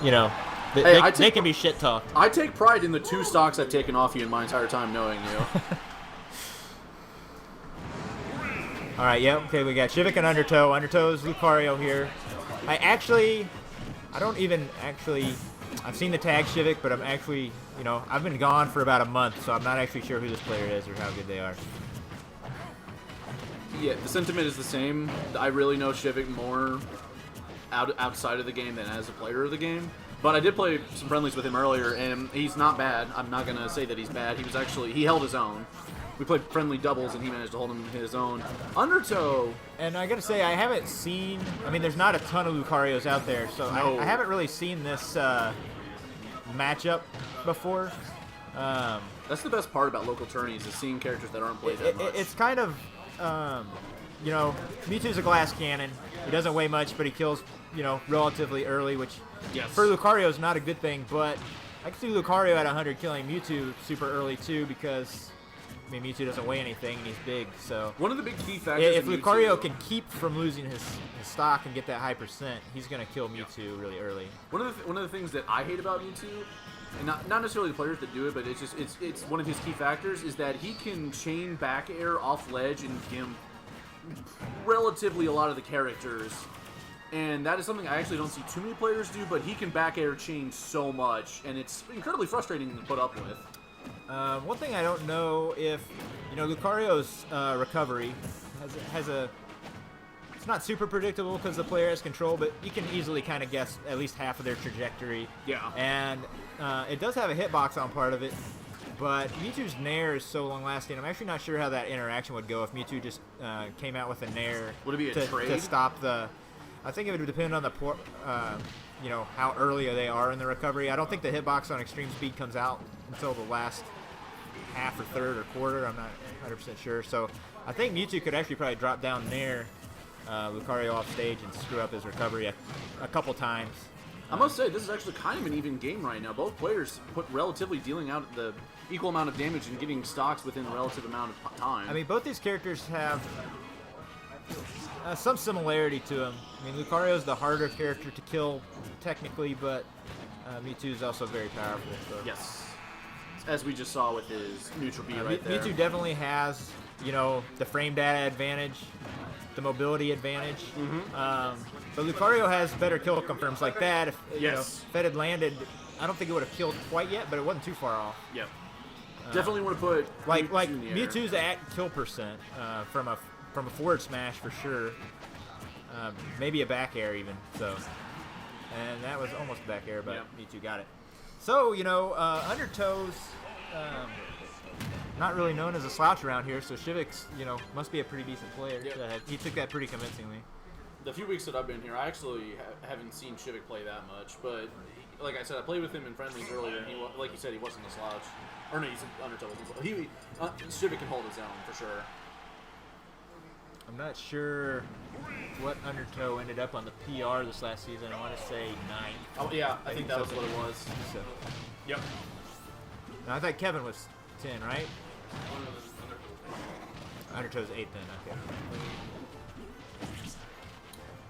You know, they can be shit talked. I take pride in the 2 stocks I've taken off you in my entire time knowing you. All right, yeah, okay, we got Shivyk and Undertow. Undertow's Lucario here. I've seen the tag Shivyk, but I'm actually, I've been gone for about a month, so I'm not actually sure who this player is or how good they are. Yeah, the sentiment is the same. I really know Shivyk more outside of the game than as a player of the game. But I did play some friendlies with him earlier, and he's not bad. I'm not going to say that he's bad. He held his own. We played friendly doubles, and he managed to hold him his own. Undertow. And I got to say, I haven't seen... there's not a ton of Lucarios out there, so no. I haven't really seen this matchup before. That's the best part about local tourneys, is seeing characters that aren't played that much. It's kind of... Mewtwo's a glass cannon. He doesn't weigh much, but he kills, relatively early, which for Lucario is not a good thing, but I can see Lucario at 100 killing Mewtwo super early, too, because... Mewtwo doesn't weigh anything, and he's big, so... One of the big key factors if Lucario can keep from losing his stock and get that high percent, he's going to kill Mewtwo really early. One of the things that I hate about Mewtwo, and not necessarily the players that do it, but it's one of his key factors, is that he can chain back air off ledge and gimp relatively a lot of the characters. And that is something I actually don't see too many players do, but he can back air chain so much, and it's incredibly frustrating to put up with. One thing I don't know if, Lucario's recovery has a... It's not super predictable because the player has control, but you can easily kind of guess at least half of their trajectory. Yeah. And it does have a hitbox on part of it, but Mewtwo's Nair is so long-lasting. I'm actually not sure how that interaction would go if Mewtwo just came out with a Nair. Would it be a trade? To stop the... I think it would depend on the... how early they are in the recovery. I don't think the hitbox on extreme speed comes out until the last half or third or quarter. I'm not 100% sure. So I think Mewtwo could actually probably drop down near Lucario off stage and screw up his recovery a couple times. I must say, this is actually kind of an even game right now. Both players put relatively dealing out the equal amount of damage and getting stocks within a relative amount of time. Both these characters have some similarity to them. Lucario's the harder character to kill technically, but Mewtwo is also very powerful. So. Yes. As we just saw with his neutral B right there. Mewtwo definitely has, the frame data advantage, the mobility advantage. Mm-hmm. But Lucario has better kill confirms like that. If it had landed, I don't think it would have killed quite yet, but it wasn't too far off. Yep. Definitely want to put like Mewtwo's at kill percent from a forward smash for sure. Maybe a back air even. So, and that was almost a back air, but Mewtwo got it. So, Undertow's not really known as a slouch around here, so Shivyk's, must be a pretty decent player. Yep. He took that pretty convincingly. The few weeks that I've been here, I actually haven't seen Shivyk play that much, but like I said, I played with him in friendlies earlier, and like you said, he wasn't a slouch. Or no, he's Undertow. Shivyk can hold his own, for sure. I'm not sure what Undertow ended up on the PR this last season. I want to say 9. Oh, yeah, I think that was what it was. So. Yep. No, I thought Kevin was 10, right? Undertow's 8 then, okay.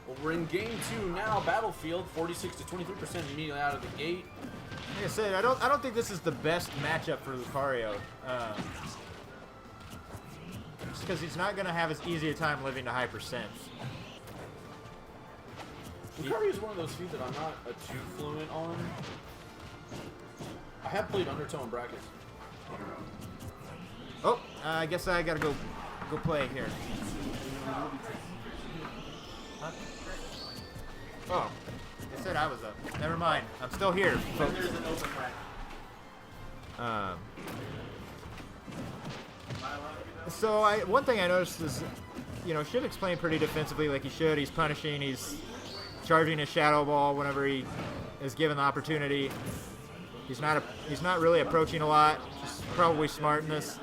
Well, we're in game 2 now. Battlefield, 46 to 23% immediately out of the gate. Like I said, I don't think this is the best matchup for Lucario. Just because he's not going to have as easy a time living to high percents. Lucario is one of those few that I'm not too fluent on. I have played Undertow in brackets. Oh, I guess I gotta go play here. Huh? Oh, they said I was up. Never mind. I'm still here, folks. There's an open bracket. So one thing I noticed is, Shivyk's playing pretty defensively like he should. He's punishing. He's charging his Shadow Ball whenever he is given the opportunity. He's not really approaching a lot. He's probably smart in this.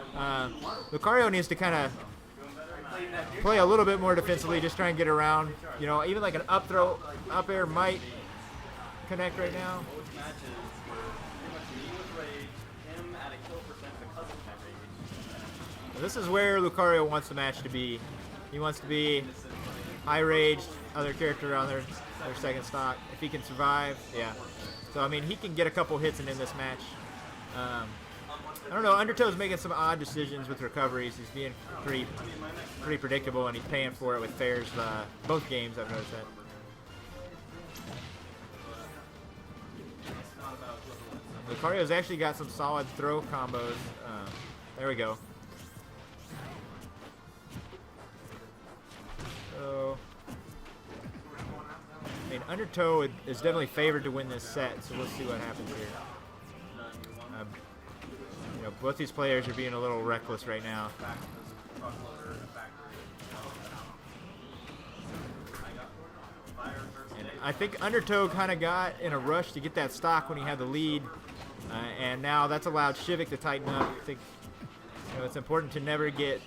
Lucario needs to kind of play a little bit more defensively, just try and get around. Even like an up throw, up air might connect right now. This is where Lucario wants the match to be. He wants to be high raged, other character on there their second stock. If he can survive, yeah. So, I mean, he can get a couple hits and end this match. I don't know, Undertow's making some odd decisions with recoveries. He's being pretty predictable, and he's paying for it with fairs both games, I've noticed that. Lucario's actually got some solid throw combos. There we go. So, I mean, Undertow is definitely favored to win this set, so we'll see what happens here. You know, both these players are being a little reckless right now. And I think Undertow kind of got in a rush to get that stock when he had the lead, and now that's allowed Shivyk to tighten up. I think, you know, it's important to never get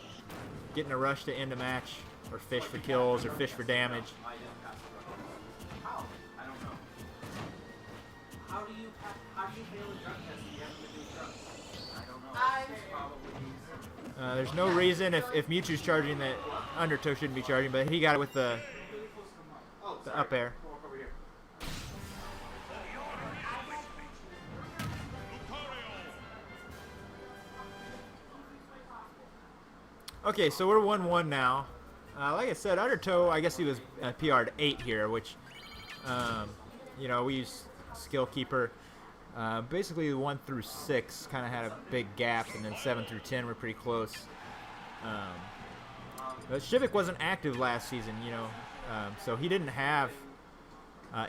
in a rush to end a match, or fish for kills, or fish for damage. How do you fail a drug test if you haven't been doing drugs? I don't know. There's no reason if Mewtwo's charging that Undertow shouldn't be charging, but he got it with the up air. Okay, so we're 1-1 now. Like I said, Undertow, I guess he was PR'd 8 here, which, you know, we use Skill Keeper. Basically, 1 through 6 kind of had a big gap, and then 7 through 10 were pretty close. But Shivyk wasn't active last season, you know, so he didn't have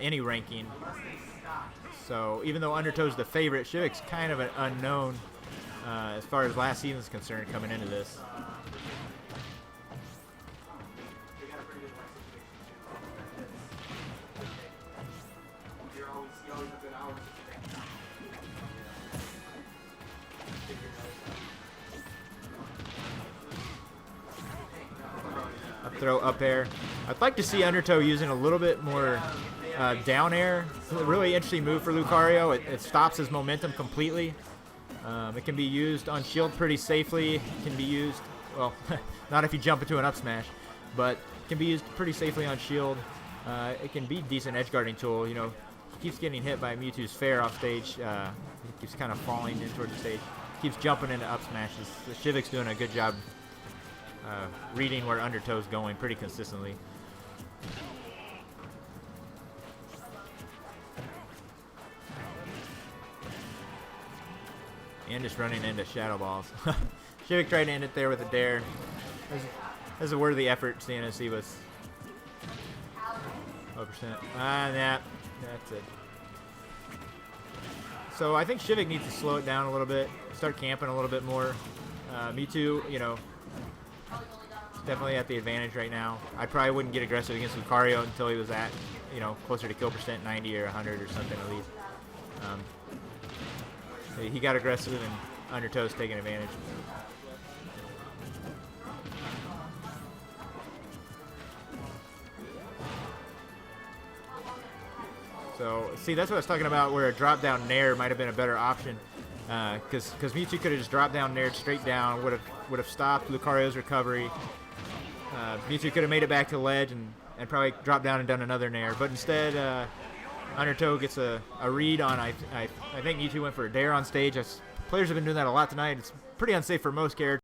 any ranking. So even though Undertow's the favorite, Shivyk's kind of an unknown as far as last season's concerned coming into this. Throw up air. I'd like to see Undertow using a little bit more down air. It's a really interesting move for Lucario. It stops his momentum completely. It can be used on shield pretty safely. It can be used, well, not if you jump into an up smash, but it can be used pretty safely on shield. It can be a decent edge guarding tool. You know, he keeps getting hit by Mewtwo's fair off stage. He keeps kind of falling in towards the stage. Keeps jumping into up smashes. The Shivyk's doing a good job reading where Undertow's going pretty consistently. And just running into Shadow Balls. Shivyk tried to end it there with a dare. That's a worthy effort, seeing as he was 0%. That's it. So I think Shivyk needs to slow it down a little bit, start camping a little bit more. Mewtwo, you know, definitely at the advantage right now. I probably wouldn't get aggressive against Lucario until he was at, you know, closer to kill percent 90 or 100 or something at least. He got aggressive and Undertow's taking advantage. So, see, that's what I was talking about, where a drop-down nair might have been a better option. Because Mewtwo could have just dropped down, naired straight down, would have stopped Lucario's recovery. Mewtwo could have made it back to the ledge and probably dropped down and done another nair. But instead, Undertow gets a read on, I think Mewtwo went for a dare on stage. Players have been doing that a lot tonight. It's pretty unsafe for most characters.